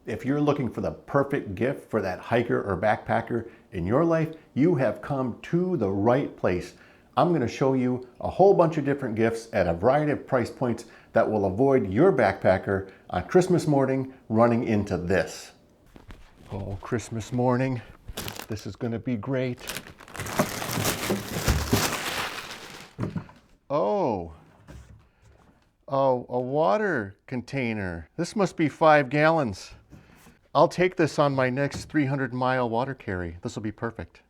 If you're looking for the perfect gift for that hiker or backpacker in your life, you have come to the right place. I'm going to show you a whole bunch of different gifts at a variety of price points that will avoid your backpacker on Christmas morning running into this. Oh, Christmas morning. This is going to be great. Oh, a water container. This must be 5 gallons. I'll take this on my next 300-mile water carry. This will be perfect.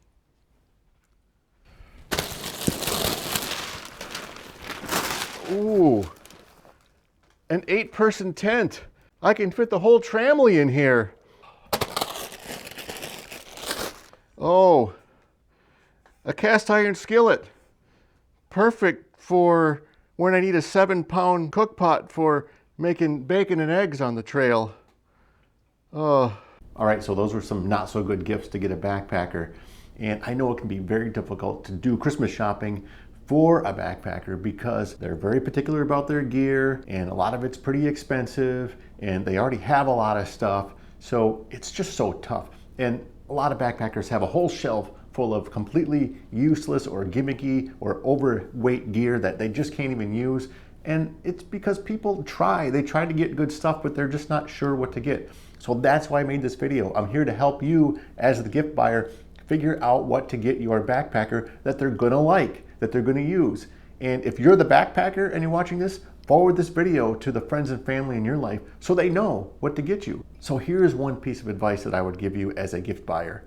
Ooh, an 8-person tent. I can fit the whole tramily in here. Oh, a cast iron skillet. Perfect for when I need a 7-pound cook pot for making bacon and eggs on the trail. Oh. All right, so those were some not so good gifts to get a backpacker. And I know it can be very difficult to do Christmas shopping for a backpacker because they're very particular about their gear and a lot of it's pretty expensive and they already have a lot of stuff. So it's just so tough. And a lot of backpackers have a whole shelf full of completely useless or gimmicky or overweight gear that they just can't even use. And it's because people they try to get good stuff, but they're just not sure what to get. So that's why I made this video. I'm here to help you as the gift buyer figure out what to get your backpacker that they're gonna like, that they're gonna use. And if you're the backpacker and you're watching this, forward this video to the friends and family in your life so they know what to get you. So here's one piece of advice that I would give you as a gift buyer.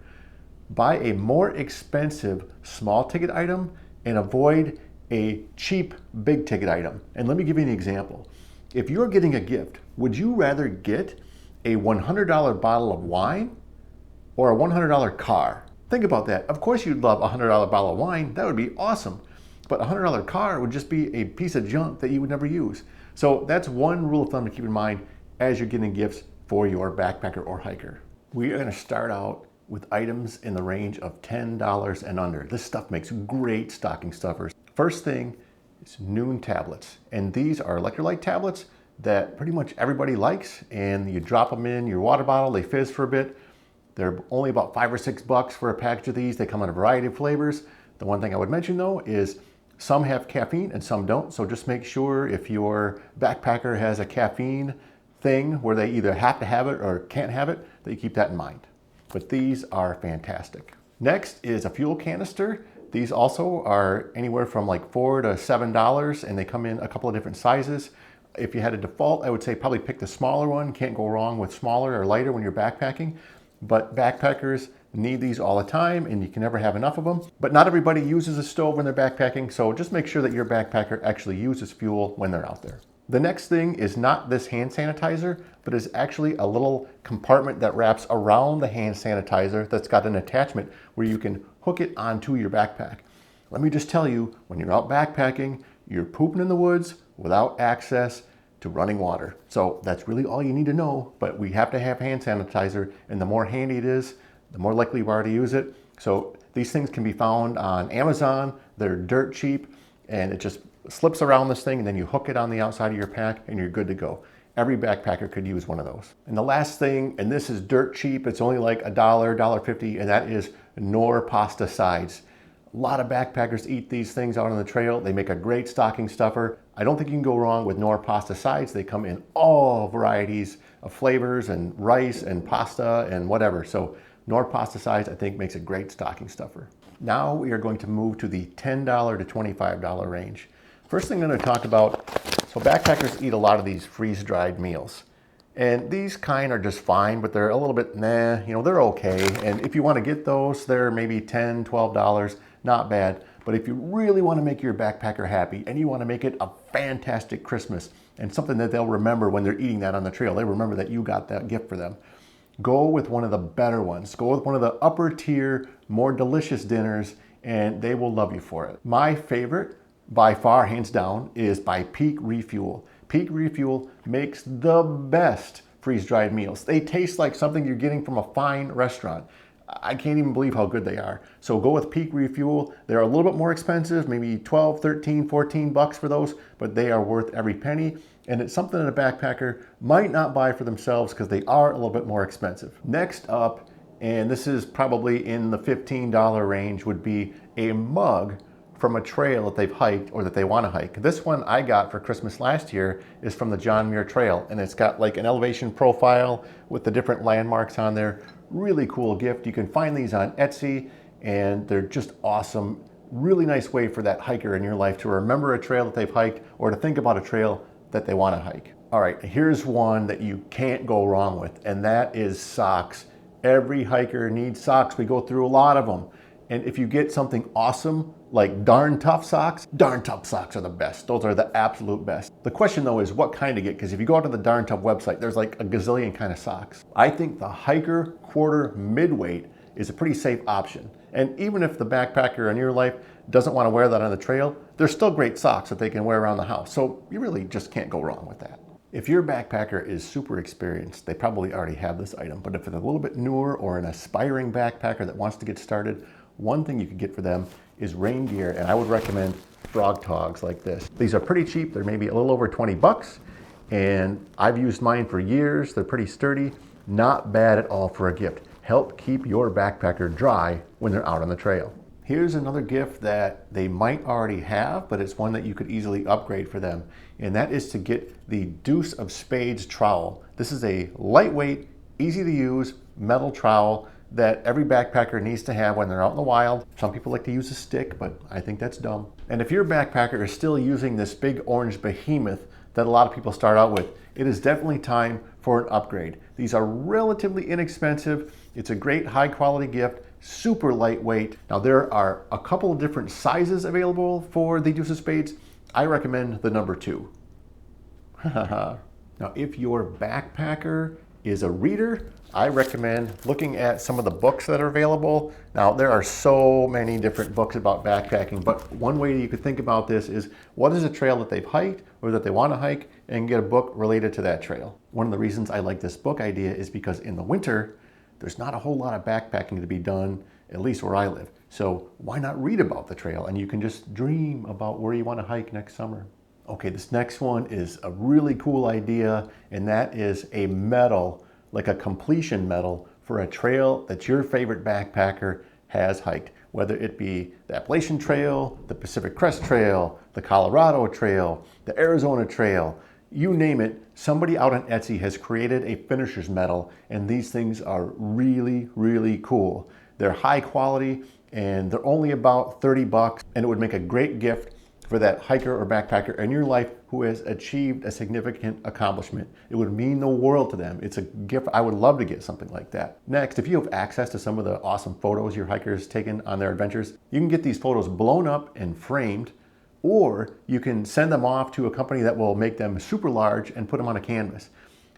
Buy a more expensive small ticket item and avoid a cheap big ticket item. And let me give you an example. If you're getting a gift, would you rather get a $100 bottle of wine or a $100 car? Think about that. Of course you'd love a $100 bottle of wine. That would be awesome. But a $100 car would just be a piece of junk that you would never use. So that's one rule of thumb to keep in mind as you're getting gifts for your backpacker or hiker. We are going to start out with items in the range of $10 and under. This stuff makes great stocking stuffers. First thing is Noon tablets. And these are electrolyte tablets that pretty much everybody likes. And you drop them in your water bottle, they fizz for a bit. They're only about $5 or $6 for a package of these. They come in a variety of flavors. The one thing I would mention though is some have caffeine and some don't. So just make sure if your backpacker has a caffeine thing where they either have to have it or can't have it, that you keep that in mind. But these are fantastic. Next is a fuel canister. These also are anywhere from like $4 to $7 and they come in a couple of different sizes. If you had a default, I would say probably pick the smaller one. Can't go wrong with smaller or lighter when you're backpacking. But backpackers need these all the time and you can never have enough of them. But not everybody uses a stove when they're backpacking, so just make sure that your backpacker actually uses fuel when they're out there. The next thing is not this hand sanitizer, but is actually a little compartment that wraps around the hand sanitizer that's got an attachment where you can hook it onto your backpack. Let me just tell you, when you're out backpacking, you're pooping in the woods without access to running water. So that's really all you need to know, but we have to have hand sanitizer, and the more handy it is, the more likely you are to use it. So these things can be found on Amazon. They're dirt cheap, and it just slips around this thing, and then you hook it on the outside of your pack, and you're good to go. Every backpacker could use one of those. And the last thing, and this is dirt cheap, it's only like $1, $1.50, and that is Knorr pasta sides. A lot of backpackers eat these things out on the trail. They make a great stocking stuffer. I don't think you can go wrong with Knorr pasta sides. They come in all varieties of flavors and rice and pasta and whatever. So Knorr pasta sides, I think, makes a great stocking stuffer. Now we are going to move to the $10 to $25 range. First thing I'm going to talk about, so backpackers eat a lot of these freeze-dried meals. And these kind are just fine, but they're a little bit, they're okay. And if you want to get those, they're maybe $10, $12, not bad. But if you really want to make your backpacker happy and you want to make it a fantastic Christmas and something that they'll remember when they're eating that on the trail, they remember that you got that gift for them, go with one of the better ones. Go with one of the upper tier, more delicious dinners, and they will love you for it. My favorite, by far, hands down, is by Peak Refuel. Peak Refuel makes the best freeze-dried meals. They taste like something you're getting from a fine restaurant. I can't even believe how good they are. So go with Peak Refuel. They're a little bit more expensive, maybe 12, 13, 14 bucks for those, but they are worth every penny. And it's something that a backpacker might not buy for themselves because they are a little bit more expensive. Next up, and this is probably in the $15 range, would be a mug from a trail that they've hiked or that they want to hike. This one I got for Christmas last year is from the John Muir Trail, and it's got like an elevation profile with the different landmarks on there. Really cool gift. You can find these on Etsy, and they're just awesome. Really nice way for that hiker in your life to remember a trail that they've hiked or to think about a trail that they want to hike. All right, here's one that you can't go wrong with, and that is socks. Every hiker needs socks. We go through a lot of them. And if you get something awesome, like darn tough socks are the best. Those are the absolute best. The question though is what kind to get, because if you go out to the Darn Tough website, there's like a gazillion kind of socks. I think the hiker quarter midweight is a pretty safe option. And even if the backpacker in your life doesn't want to wear that on the trail, they're still great socks that they can wear around the house. So you really just can't go wrong with that. If your backpacker is super experienced, they probably already have this item, but if it's a little bit newer or an aspiring backpacker that wants to get started, one thing you could get for them is rain gear, and I would recommend frog togs like this. These are pretty cheap. They're maybe a little over 20 bucks, and I've used mine for years. They're pretty sturdy, not bad at all for a gift. Help keep your backpacker dry when they're out on the trail. Here's another gift that they might already have, but it's one that you could easily upgrade for them, and that is to get the Deuce of Spades trowel. This is a lightweight, easy to use metal trowel that every backpacker needs to have when they're out in the wild. Some people like to use a stick, but I think that's dumb. And if your backpacker is still using this big orange behemoth that a lot of people start out with, it is definitely time for an upgrade. These are relatively inexpensive. It's a great high quality gift, super lightweight. Now there are a couple of different sizes available for the Deuce of Spades. I recommend the number 2. Now if your backpacker is a reader, I recommend looking at some of the books that are available. Now there are so many different books about backpacking, but one way you could think about this is what is a trail that they've hiked or that they want to hike, and get a book related to that trail. One of the reasons I like this book idea is because in the winter, there's not a whole lot of backpacking to be done, at least where I live. So why not read about the trail, and you can just dream about where you want to hike next summer. Okay, this next one is a really cool idea, and that is a medal, like a completion medal for a trail that your favorite backpacker has hiked, whether it be the Appalachian Trail, the Pacific Crest Trail, the Colorado Trail, the Arizona Trail, you name it. Somebody out on Etsy has created a finisher's medal, and these things are really, really cool. They're high quality, and they're only about 30 bucks, and it would make a great gift for that hiker or backpacker in your life who has achieved a significant accomplishment. It would mean the world to them. It's a gift. I would love to get something like that. Next, if you have access to some of the awesome photos your hikers taken on their adventures, you can get these photos blown up and framed, or you can send them off to a company that will make them super large and put them on a canvas.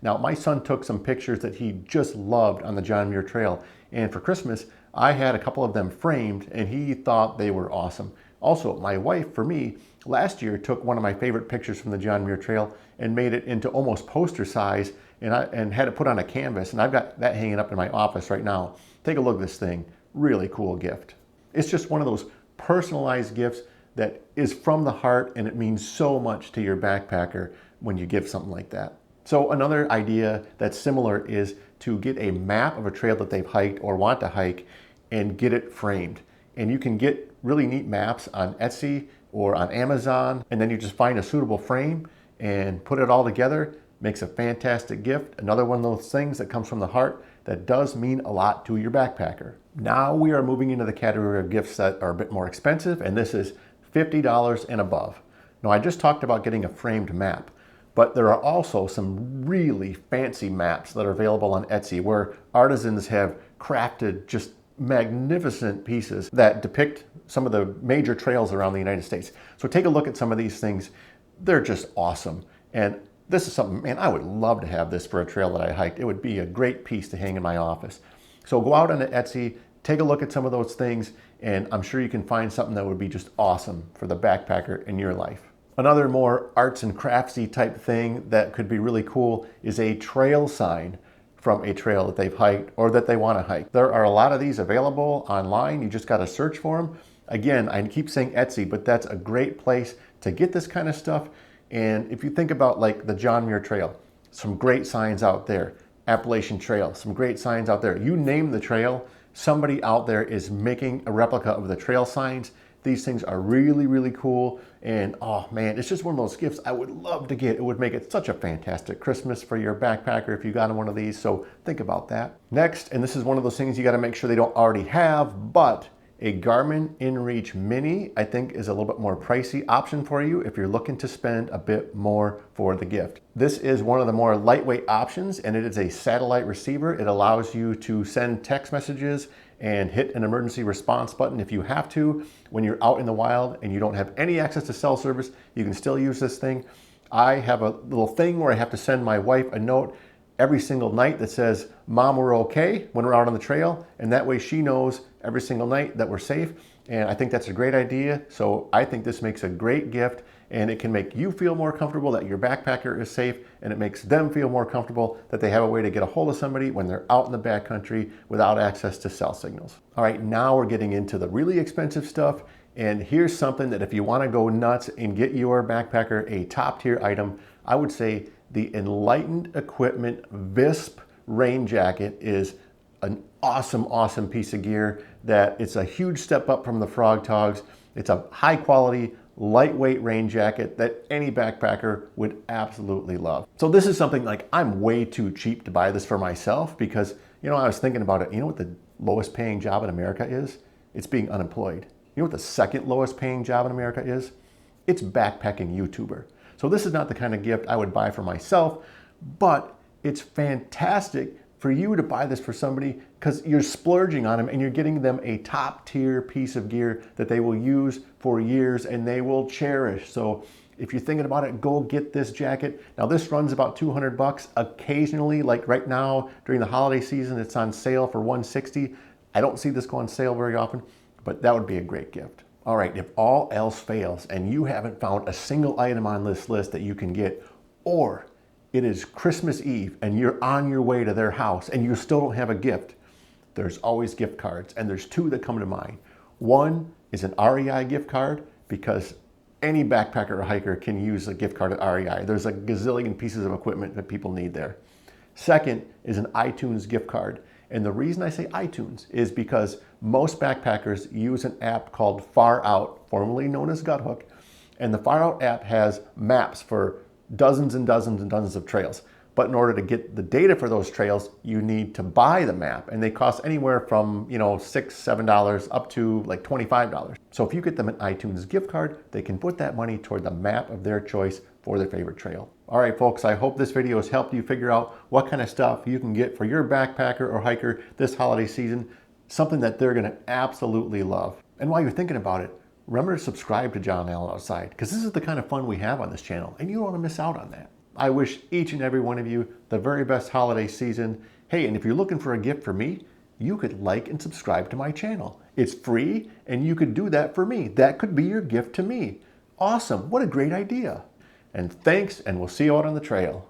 Now, my son took some pictures that he just loved on the John Muir Trail, and for Christmas, I had a couple of them framed, and he thought they were awesome. Also, my wife, for me, last year took one of my favorite pictures from the John Muir Trail and made it into almost poster size, and had it put on a canvas, and I've got that hanging up in my office right now. Take a look at this thing. Really cool gift. It's just one of those personalized gifts that is from the heart, and it means so much to your backpacker when you give something like that. So another idea that's similar is to get a map of a trail that they've hiked or want to hike and get it framed. And you can get really neat maps on Etsy or on Amazon, and then you just find a suitable frame and put it all together. Makes a fantastic gift. Another one of those things that comes from the heart that does mean a lot to your backpacker. Now we are moving into the category of gifts that are a bit more expensive, and this is $50 and above. Now I just talked about getting a framed map, but there are also some really fancy maps that are available on Etsy where artisans have crafted just magnificent pieces that depict some of the major trails around the United States. So take a look at some of these things. They're just awesome. And this is something, man, I would love to have this for a trail that I hiked. It would be a great piece to hang in my office. So go out onto Etsy, take a look at some of those things, and I'm sure you can find something that would be just awesome for the backpacker in your life. Another more arts and craftsy type thing that could be really cool is a trail sign from a trail that they've hiked or that they want to hike. There are a lot of these available online. You just got to search for them. Again, I keep saying Etsy, but that's a great place to get this kind of stuff. And if you think about like the John Muir Trail, some great signs out there. Appalachian Trail, some great signs out there. You name the trail, somebody out there is making a replica of the trail signs. These things are really, really cool. And oh man, it's just one of those gifts I would love to get. It would make it such a fantastic Christmas for your backpacker if you got one of these. So think about that. Next, and this is one of those things you got to make sure they don't already have, but a Garmin InReach Mini, I think, is a little bit more pricey option for you if you're looking to spend a bit more for the gift. This is one of the more lightweight options, and it is a satellite receiver. It allows you to send text messages and hit an emergency response button if you have to. When you're out in the wild and you don't have any access to cell service, you can still use this thing. I have a little thing where I have to send my wife a note every single night that says, "Mom, we're okay," when we're out on the trail. And that way she knows every single night that we're safe. And I think that's a great idea. So I think this makes a great gift, and it can make you feel more comfortable that your backpacker is safe, and it makes them feel more comfortable that they have a way to get a hold of somebody when they're out in the backcountry without access to cell signals. All right, now we're getting into the really expensive stuff. And here's something that if you want to go nuts and get your backpacker a top tier item, I would say the Enlightened Equipment VISP rain jacket is an awesome, awesome piece of gear that it's a huge step up from the Frog Togs. It's a high quality, lightweight rain jacket that any backpacker would absolutely love. So this is something like I'm way too cheap to buy this for myself because, you know, I was thinking about it. You know what the lowest paying job in America is? It's being unemployed. You know what the second lowest paying job in America is? It's backpacking YouTuber. So this is not the kind of gift I would buy for myself, but it's fantastic for you to buy this for somebody because you're splurging on them and you're getting them a top tier piece of gear that they will use for years and they will cherish. So if you're thinking about it, go get this jacket. Now this runs about 200 bucks. Occasionally, like right now during the holiday season, it's on sale for 160. I don't see this go on sale very often, but that would be a great gift. All right, if all else fails and you haven't found a single item on this list that you can get, or it is Christmas Eve and you're on your way to their house and you still don't have a gift, there's always gift cards, and there's two that come to mind. One is an REI gift card because any backpacker or hiker can use a gift card at REI. There's a gazillion pieces of equipment that people need there. Second is an iTunes gift card. And the reason I say iTunes is because most backpackers use an app called Far Out, formerly known as Guthook. And the Far Out app has maps for dozens and dozens and dozens of trails. But in order to get the data for those trails, you need to buy the map. And they cost anywhere from, $6, $7 up to like $25. So if you get them an iTunes gift card, they can put that money toward the map of their choice for their favorite trail. All right, folks, I hope this video has helped you figure out what kind of stuff you can get for your backpacker or hiker this holiday season, something that they're gonna absolutely love. And while you're thinking about it, remember to subscribe to John Allen Outside, because this is the kind of fun we have on this channel, and you don't wanna miss out on that. I wish each and every one of you the very best holiday season. Hey, and if you're looking for a gift for me, you could like and subscribe to my channel. It's free, and you could do that for me. That could be your gift to me. Awesome, what a great idea. And thanks, and we'll see you out on the trail.